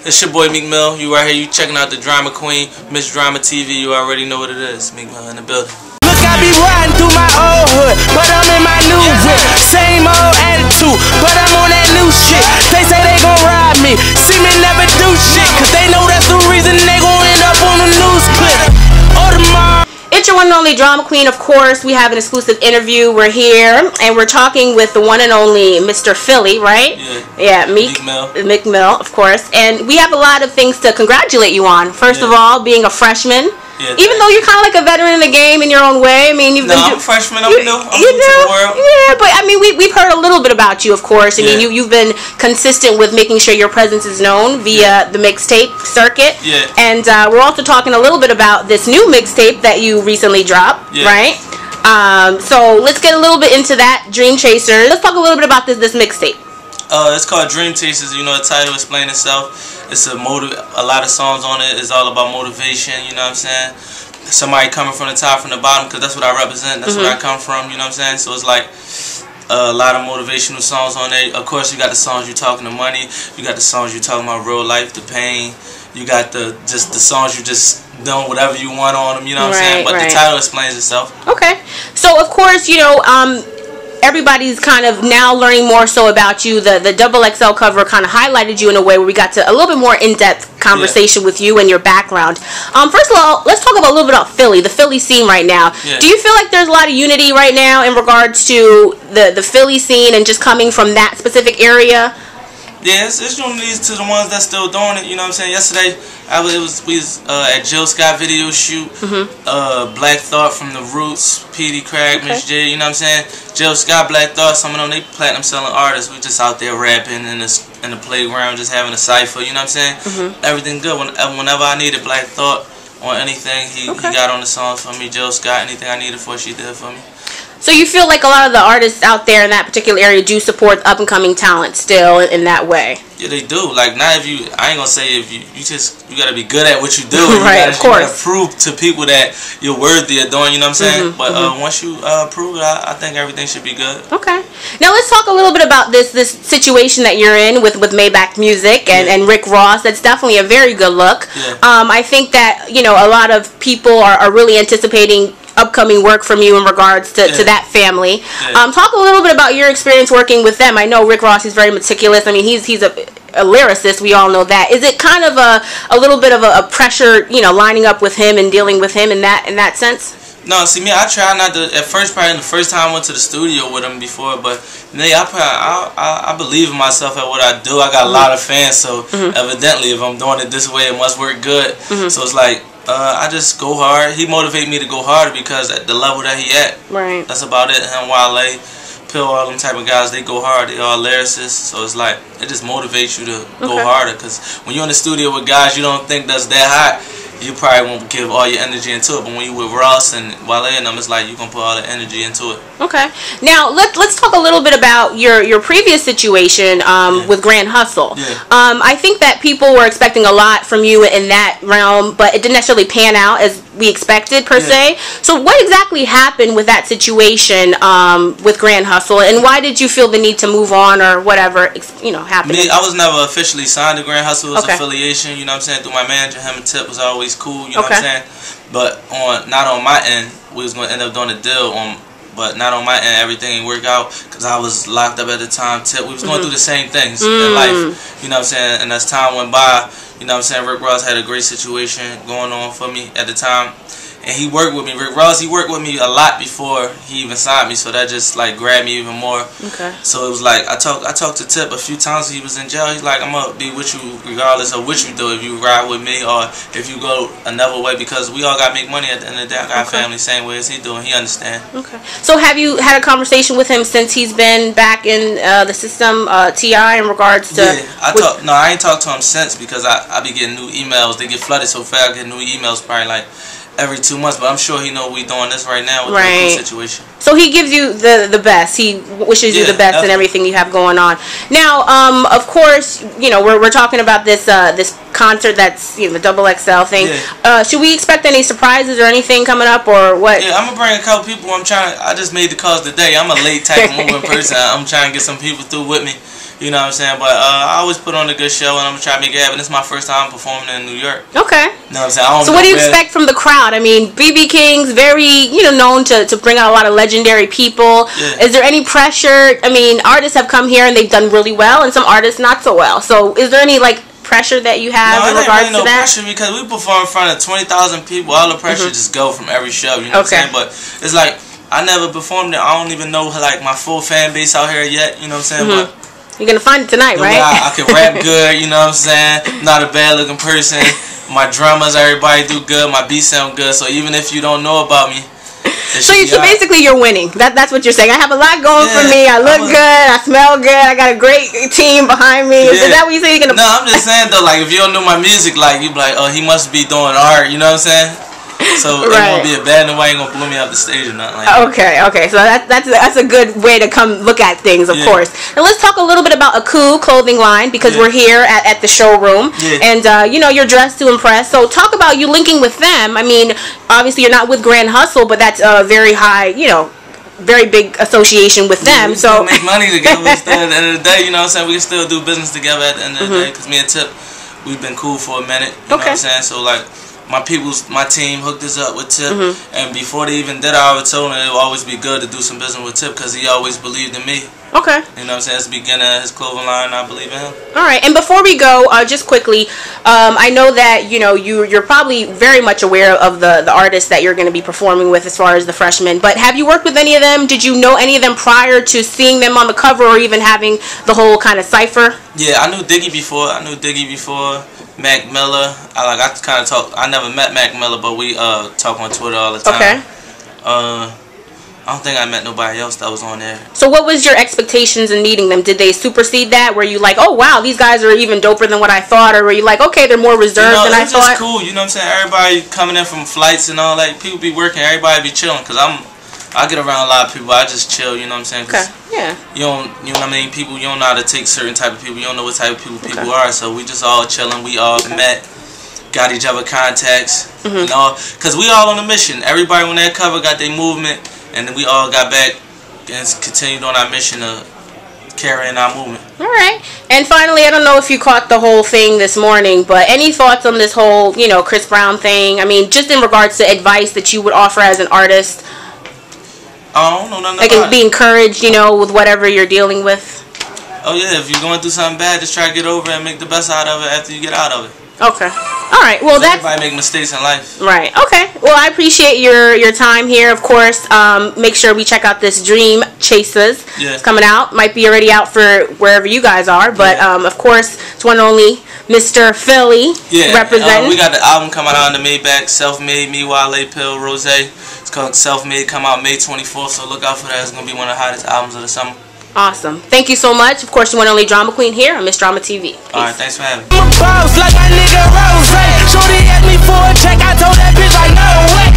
It's your boy Meek Mill. You right here, you checking out the Drama Queen, Miss Drama TV. You already know what it is. Meek Mill in the building. Look, I be riding through my old hood, but I'm in my new whip. Same old attitude, but I'm on that new shit. They say they gon' ride me, see me never do shit, cause they know that's the reason they gon' end up on the news clip. Or tomorrow. It's your one and only Drama Queen, of course. We have an exclusive interview. We're here, and we're talking with the one and only Mr. Philly, right? Yeah. Yeah, Meek Mill, of course. And we have a lot of things to congratulate you on. First of all, being a freshman. Yeah, even though you're kind of like a veteran in the game in your own way. I mean, I'm a freshman. I'm new. I'm new to the world. Yeah, but I mean, we've heard a little bit about you, of course. I mean, you've been consistent with making sure your presence is known via the mixtape circuit. Yeah. And we're also talking a little bit about this new mixtape that you recently dropped, right? So let's get a little bit into that, Dream Chasers. Let's talk a little bit about this mixtape. It's called Dream Chasers. You know, the title explains itself. It's a lot of songs on it. It's all about motivation. You know what I'm saying? Somebody coming from the top, from the bottom, because that's what I represent. That's where I come from. You know what I'm saying? So it's like a lot of motivational songs on there. Of course, you got the songs you talking to money. You got the songs you talking about real life, the pain. You got the songs you just doing whatever you want on them. You know what I'm saying? But the title explains itself. Okay. So of course, you know, everybody's kind of now learning more so about you. The XXL cover kind of highlighted you in a way where we got to a little bit more in-depth conversation with you and your background. First of all, let's talk about a little bit about Philly, the Philly scene right now. Do you feel like there's a lot of unity right now in regards to the Philly scene and just coming from that specific area? Yeah, it's unity to the ones that's still doing it. You know what I'm saying? Yesterday, we was at Jill Scott video shoot. Black Thought from the Roots, P.D. Craig, Miss J. You know what I'm saying? Jill Scott, Black Thought, some of them, they platinum selling artists. We just out there rapping in the playground, just having a cipher. You know what I'm saying? Everything good. Whenever I needed Black Thought on anything, he got on the songs for me. Jill Scott, anything I needed for, she did for me. So you feel like a lot of the artists out there in that particular area do support up and coming talent still in that way? Yeah, they do. Like, not if you, I ain't gonna say if you gotta be good at what you do. Right, of course. You gotta prove to people that you're worthy of doing, you know what I'm saying? But once you prove it, I think everything should be good. Okay. Now let's talk a little bit about this situation that you're in with Maybach Music and Rick Ross. That's definitely a very good look. I think that, you know, a lot of people are really anticipating upcoming work from you in regards to that family. Talk a little bit about your experience working with them. I know Rick Ross is very meticulous. I mean, he's a lyricist. We all know that. Is it kind of a little bit of a pressure, you know, lining up with him and dealing with him in that sense? No, see me, I try not to. At first, probably the first time I went to the studio with him before, but I believe in myself at what I do. I got a lot of fans, so evidently, if I'm doing it this way, it must work good. So it's like, I just go hard. He motivated me to go harder because at the level that he at, that's about it. Him, Wale, Pill, all them type of guys, they go hard. They all lyricists, so it's like it just motivates you to go harder. Because when you're in the studio with guys you don't think that's that hot, you probably won't give all your energy into it. But when you with Ross and Wale and them, it's like you gonna put all the energy into it. Okay. Now let's talk a little bit about your previous situation with Grand Hustle. I think that people were expecting a lot from you in that realm, but it didn't necessarily pan out as we expected per se. So what exactly happened with that situation with Grand Hustle, and why did you feel the need to move on or whatever happened? Me, I was never officially signed to Grand Hustle. It was affiliation. You know what I'm saying? Through my manager, him and Tip was always cool. You know what I'm saying? But not on my end, we was gonna end up doing a deal but not on my end. Everything didn't work out because I was locked up at the time. Tip, we was going through the same things in life. You know what I'm saying? And as time went by, you know what I'm saying, Rick Ross had a great situation going on for me at the time. And he worked with me. Rick Ross, he worked with me a lot before he even signed me, so that just like grabbed me even more. So it was like I talked to Tip a few times when he was in jail. He's like, I'm gonna be with you regardless of what you do, if you ride with me or if you go another way, because we all gotta make money at the end of the day. I got family same way as he do, and he understand. So have you had a conversation with him since he's been back in the system, TI, in regards to? No, I ain't talked to him since because I be getting new emails. They get flooded so fast. I get new emails probably like every 2 months, but I'm sure he know we doing this right now with the Akoo situation. So he gives you the best. He wishes you the best in everything you have going on. Now, of course, you know we're talking about this concert that's, you know, the XXL thing. Yeah. Should we expect any surprises or anything coming up, or what? Yeah, I'm gonna bring a couple people. I just made the calls today. I'm a late type of moving person. I'm trying to get some people through with me. You know what I'm saying? But I always put on a good show, and I'm gonna try to make it happen. This is my first time performing in New York. Okay. You know what I'm saying? So what do you expect from the crowd? I mean, BB King's very, you know, known to bring out a lot of legendary people. Yeah. Is there any pressure? I mean, artists have come here and they've done really well, and some artists not so well. So is there any, like, pressure that you have in regards to that? No, pressure, because we perform in front of 20,000 people. All the pressure just go from every show. You know what I'm saying? But it's like, I never performed there. I don't even know, like, my full fan base out here yet. You know what I'm saying? But you're going to find it tonight, right? I can rap good, you know what I'm saying? I'm not a bad looking person. My drummers, everybody do good. My beats sound good. So even if you don't know about me, so basically you're winning. That's what you're saying. I have a lot going for me. I look good. I smell good. I got a great team behind me. Is that what you say you're going to... No, I'm just saying, though, like, if you don't know my music, like, you be like, oh, he must be doing art. You know what I'm saying? So it won't be a bad, nobody ain't gonna blow me off the stage or nothing like that. Okay. So that's a good way to come look at things, of course. And let's talk a little bit about Akoo Clothing line, because we're here at the showroom, and you know, you're dressed to impress. So talk about you linking with them. I mean, obviously you're not with Grand Hustle, but that's a very high, you know, very big association with them. We still make money together. Still, at the end of the day, you know what I'm saying, we can still do business together at the end of the day, because me and Tip, we've been cool for a minute. You know what I'm saying? So like, my team hooked us up with Tip, and before they even did it, I always told them it would always be good to do some business with Tip, because he always believed in me. Okay. You know what I'm saying? It's the beginning of his clothing line, I believe in him. Alright, and before we go, just quickly, I know that, you know, you're probably very much aware of the artists that you're going to be performing with as far as the Freshmen, but have you worked with any of them? Did you know any of them prior to seeing them on the cover, or even having the whole kind of cipher? Yeah, I knew Diggy before. Mac Miller. I never met Mac Miller, but we talk on Twitter all the time. Okay. I don't think I met nobody else that was on there. So what was your expectations in meeting them? Did they supersede that? Were you like, oh wow, these guys are even doper than what I thought? Or were you like, okay, they're more reserved than I thought? It's just cool, you know what I'm saying? Everybody coming in from flights and all that. People be working, everybody be chilling. Because I get around a lot of people. I just chill, you know what I'm saying? Okay, yeah. You know what I mean? People, you don't know how to take certain type of people. You don't know what type of people are. So we just all chilling. We all met, got each other contacts, you know, because we all on a mission. Everybody on that cover got their movement, and then we all got back and continued on our mission of carrying our movement. Alright. And finally, I don't know if you caught the whole thing this morning, but any thoughts on this whole, you know, Chris Brown thing? I mean, just in regards to advice that you would offer as an artist. I don't know nothing like about be encouraged, you know, with whatever you're dealing with. Oh yeah, if you're going through something bad, just try to get over it and make the best out of it after you get out of it. Okay. All right. Well, that's... Everybody make mistakes in life. Right. Okay. Well, I appreciate your time here. Of course, make sure we check out this Dream Chasers. Yeah. It's coming out. Might be already out for wherever you guys are. But, of course, it's one and only Mr. Philly representing. We got the album coming out on the Maybach, Self-Made, Me, Wale, Pill, Rose. It's called Self-Made, come out May 24th, so look out for that. It's going to be one of the hottest albums of the summer. Awesome. Thank you so much. Of course, the one and only Drama Queen here on Miss Drama TV. Peace. Alright, thanks for having me. I'm a boss like my nigga Rose. Shorty asked me for a check, I told that bitch like no way.